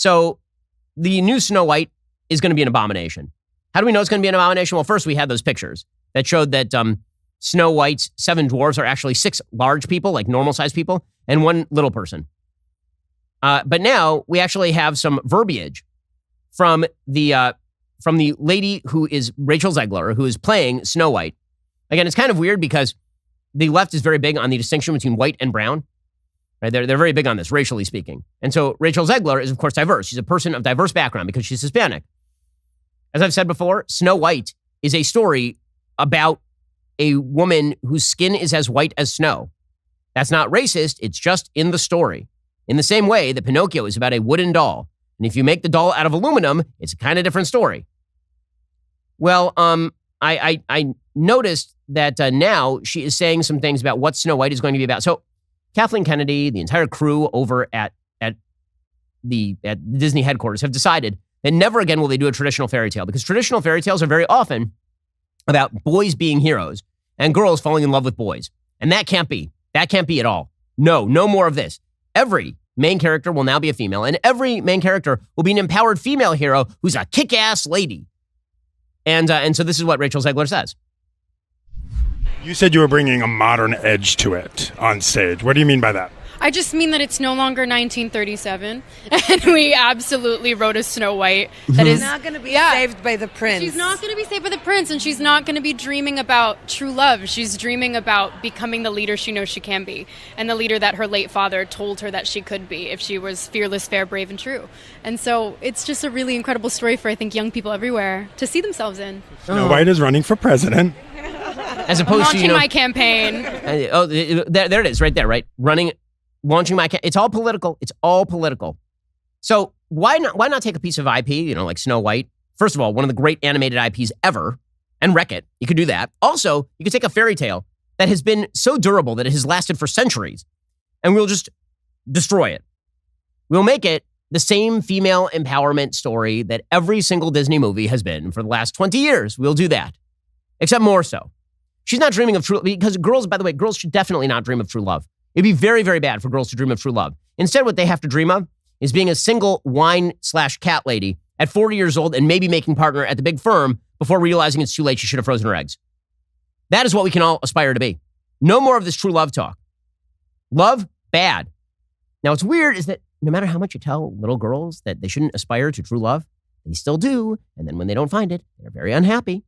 So the new Snow White is going to be an abomination. How do we know it's going to be an abomination? Well, first we had those pictures that showed that Snow White's 7 dwarves are actually 6 large people, like normal-sized people, and 1 little person. But now we actually have some verbiage from the lady who is Rachel Zegler, who is playing Snow White. Again, it's kind of weird because the left is very big on the distinction between white and brown. Right? They're very big on this, racially speaking. And so Rachel Zegler is, of course, diverse. She's a person of diverse background because she's Hispanic. As I've said before, Snow White is a story about a woman whose skin is as white as snow. That's not racist. It's just in the story. In the same way that Pinocchio is about a wooden doll. And if you make the doll out of aluminum, it's a kind of different story. Well, I noticed that now she is saying some things about what Snow White is going to be about. So Kathleen Kennedy, the entire crew over at Disney headquarters have decided that never again will they do a traditional fairy tale, because traditional fairy tales are very often about boys being heroes and girls falling in love with boys. And that can't be. That can't be at all. No more of this. Every main character will now be a female, and every main character will be an empowered female hero who's a kick-ass lady. And so this is what Rachel Zegler says. You said you were bringing a modern edge to it on stage. What do you mean by that? I just mean that it's no longer 1937, and we absolutely wrote a Snow White that is not going to be saved by the prince. She's not going to be saved by the prince, and she's not going to be dreaming about true love. She's dreaming about becoming the leader she knows she can be, and the leader that her late father told her that she could be if she was fearless, fair, brave, and true. And so it's just a really incredible story for, I think, young people everywhere to see themselves in. Snow White is running for president. As opposed to, my campaign. There it is, right there, right? Launching my it's all political. It's all political. So why not take a piece of IP, like Snow White? First of all, one of the great animated IPs ever, and wreck it. You could do that. Also, you could take a fairy tale that has been so durable that it has lasted for centuries, and we'll just destroy it. We'll make it the same female empowerment story that every single Disney movie has been for the last 20 years. We'll do that, except more so. She's not dreaming of true, because girls, by the way, girls should definitely not dream of true love. It'd be very, very bad for girls to dream of true love. Instead, what they have to dream of is being a single wine/cat lady at 40 years old and maybe making partner at the big firm before realizing it's too late, she should have frozen her eggs. That is what we can all aspire to be. No more of this true love talk. Love, bad. Now, what's weird is that no matter how much you tell little girls that they shouldn't aspire to true love, they still do. And then when they don't find it, they're very unhappy.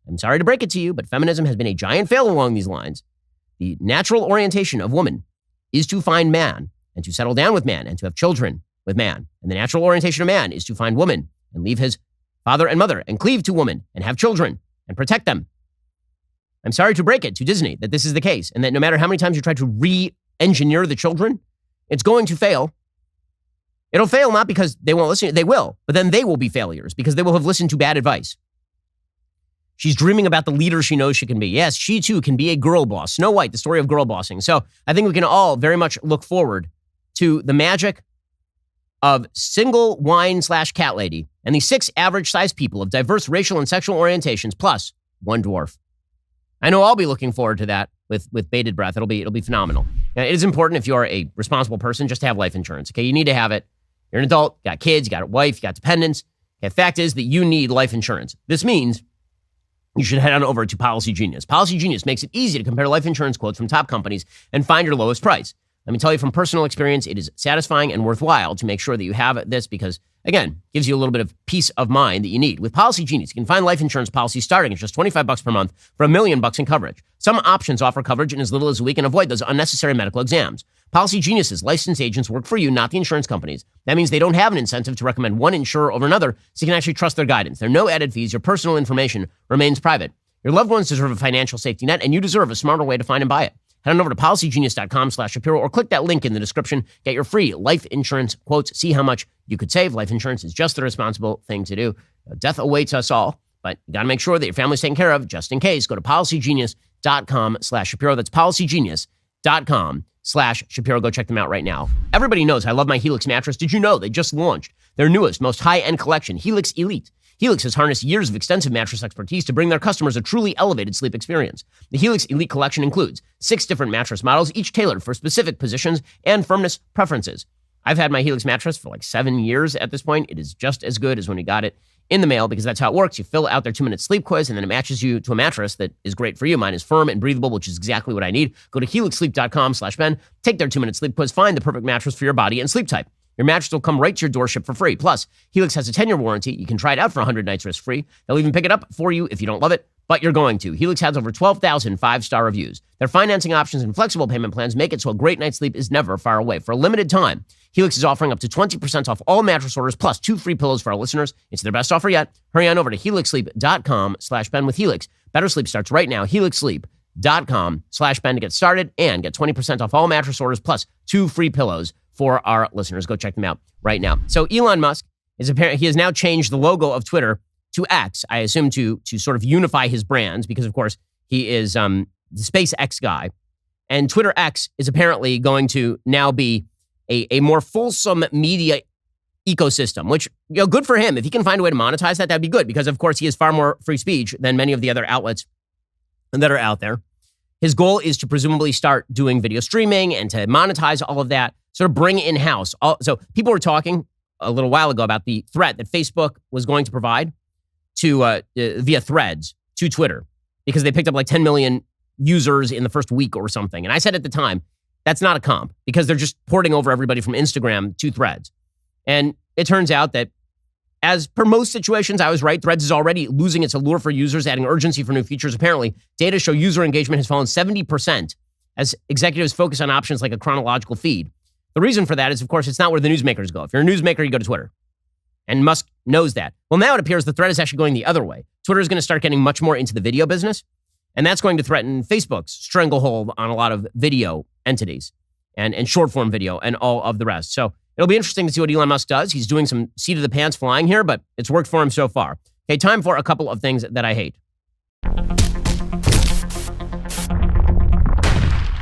I'm sorry to break it to you, but feminism has been a giant fail along these lines. The natural orientation of woman is to find man and to settle down with man and to have children with man. And the natural orientation of man is to find woman and leave his father and mother and cleave to woman and have children and protect them. I'm sorry to break it to Disney that this is the case, and that no matter how many times you try to re-engineer the children, it's going to fail. It'll fail not because they won't listen. They will, but then they will be failures because they will have listened to bad advice. She's dreaming about the leader she knows she can be. Yes, she too can be a girl boss. Snow White, the story of girl bossing. So I think we can all very much look forward to the magic of single wine/cat lady and the 6 average-sized people of diverse racial and sexual orientations, plus 1 dwarf. I know I'll be looking forward to that with bated breath. It'll be phenomenal. Now, it is important if you're a responsible person just to have life insurance. Okay, you need to have it. You're an adult, you got kids, you got a wife, you got dependents. Okay, the fact is that you need life insurance. This means you should head on over to Policy Genius. Policy Genius makes it easy to compare life insurance quotes from top companies and find your lowest price. Let me tell you from personal experience, it is satisfying and worthwhile to make sure that you have this because, again, gives you a little bit of peace of mind that you need. With Policy Genius, you can find life insurance policies starting at just $25 per month for $1 million in coverage. Some options offer coverage in as little as a week and avoid those unnecessary medical exams. Policy Genius's licensed agents work for you, not the insurance companies. That means they don't have an incentive to recommend one insurer over another, so you can actually trust their guidance. There are no added fees. Your personal information remains private. Your loved ones deserve a financial safety net, and you deserve a smarter way to find and buy it. Head on over to policygenius.com/Shapiro or click that link in the description. Get your free life insurance quotes. See how much you could save. Life insurance is just the responsible thing to do. Death awaits us all, but you got to make sure that your family's taken care of just in case. Go to policygenius.com/Shapiro. That's policygenius.com/Shapiro. Go check them out right now. Everybody knows I love my Helix mattress. Did you know they just launched their newest, most high-end collection, Helix Elite? Helix has harnessed years of extensive mattress expertise to bring their customers a truly elevated sleep experience. The Helix Elite collection includes 6 different mattress models, each tailored for specific positions and firmness preferences. I've had my Helix mattress for like 7 years at this point. It is just as good as when you got it in the mail because that's how it works. You fill out their 2-minute sleep quiz and then it matches you to a mattress that is great for you. Mine is firm and breathable, which is exactly what I need. Go to helixsleep.com/Ben, take their 2-minute sleep quiz, find the perfect mattress for your body and sleep type. Your mattress will come right to your doorstep for free. Plus, Helix has a 10-year warranty. You can try it out for 100 nights risk-free. They'll even pick it up for you if you don't love it, but you're going to. Helix has over 12,000 5-star reviews. Their financing options and flexible payment plans make it so a great night's sleep is never far away. For a limited time, Helix is offering up to 20% off all mattress orders plus 2 free pillows for our listeners. It's their best offer yet. Hurry on over to helixsleep.com/Ben with Helix. Better sleep starts right now. helixsleep.com/Ben to get started and get 20% off all mattress orders plus 2 free pillows for our listeners. Go check them out right now. So Elon Musk he has now changed the logo of Twitter to X, I assume to sort of unify his brands because, of course, he is the SpaceX guy. And Twitter X is apparently going to now be a more fulsome media ecosystem, which, good for him. If he can find a way to monetize that, that'd be good because, of course, he has far more free speech than many of the other outlets that are out there. His goal is to presumably start doing video streaming and to monetize all of that, sort of bring in-house. So people were talking a little while ago about the threat that Facebook was going to provide to via threads to Twitter because they picked up like 10 million users in the first week or something. And I said at the time, that's not a comp because they're just porting over everybody from Instagram to Threads. And it turns out that as per most situations, I was right. Threads is already losing its allure for users, adding urgency for new features. Apparently, data show user engagement has fallen 70% as executives focus on options like a chronological feed. The reason for that is, of course, it's not where the newsmakers go. If you're a newsmaker, you go to Twitter. And Musk knows that. Well, now it appears the thread is actually going the other way. Twitter is going to start getting much more into the video business. And that's going to threaten Facebook's stranglehold on a lot of video entities and short form video and all of the rest. So it'll be interesting to see what Elon Musk does. He's doing some seat of the pants flying here, but it's worked for him so far. Okay, time for a couple of things that I hate.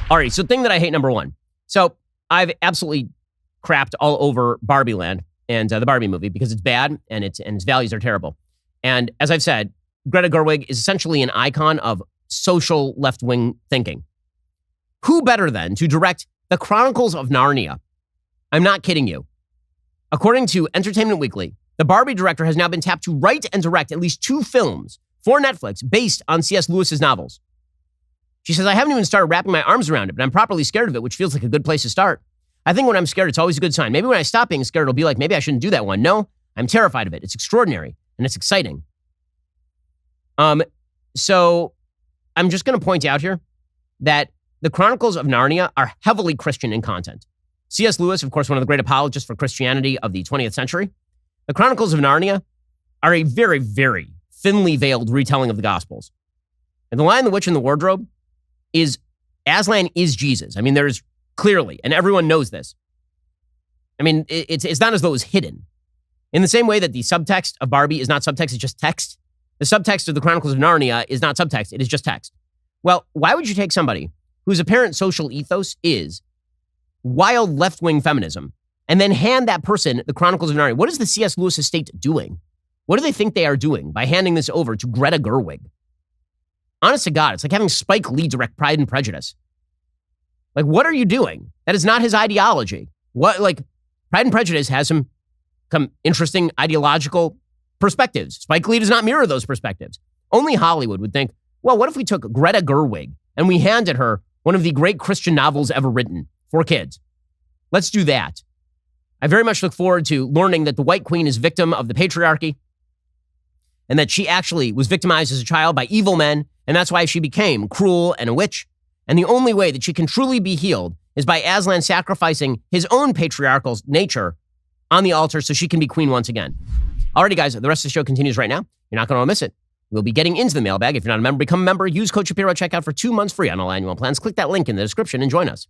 All right, so thing that I hate, number one. So I've absolutely crapped all over Barbie Land and the Barbie movie because it's bad and its values are terrible. And as I've said, Greta Gerwig is essentially an icon of social left-wing thinking. Who better than to direct The Chronicles of Narnia? I'm not kidding you. According to Entertainment Weekly, the Barbie director has now been tapped to write and direct at least 2 films for Netflix based on C.S. Lewis's novels. She says, I haven't even started wrapping my arms around it, but I'm properly scared of it, which feels like a good place to start. I think when I'm scared, it's always a good sign. Maybe when I stop being scared, it'll be like, maybe I shouldn't do that one. No, I'm terrified of it. It's extraordinary and it's exciting. So I'm just going to point out here that the Chronicles of Narnia are heavily Christian in content. C.S. Lewis, of course, one of the great apologists for Christianity of the 20th century. The Chronicles of Narnia are a very, very thinly veiled retelling of the Gospels. And The Lion, the Witch, and the Wardrobe is Aslan is Jesus. I mean, there's clearly, and everyone knows this. I mean, it's not as though it was hidden. In the same way that the subtext of Barbie is not subtext, it's just text. The subtext of the Chronicles of Narnia is not subtext, it is just text. Well, why would you take somebody whose apparent social ethos is wild left-wing feminism and then hand that person the Chronicles of Narnia? What is the C.S. Lewis estate doing? What do they think they are doing by handing this over to Greta Gerwig? Honest to God, it's like having Spike Lee direct Pride and Prejudice. Like, what are you doing? That is not his ideology. Pride and Prejudice has some interesting ideological perspectives. Spike Lee does not mirror those perspectives. Only Hollywood would think, well, what if we took Greta Gerwig and we handed her one of the great Christian novels ever written for kids? Let's do that. I very much look forward to learning that the White Queen is victim of the patriarchy and that she actually was victimized as a child by evil men, and that's why she became cruel and a witch. And the only way that she can truly be healed is by Aslan sacrificing his own patriarchal nature on the altar so she can be queen once again. Alrighty, guys, the rest of the show continues right now. You're not going to miss it. We'll be getting into the mailbag. If you're not a member, become a member. Use code Shapiro at checkout for 2 months free on all annual plans. Click that link in the description and join us.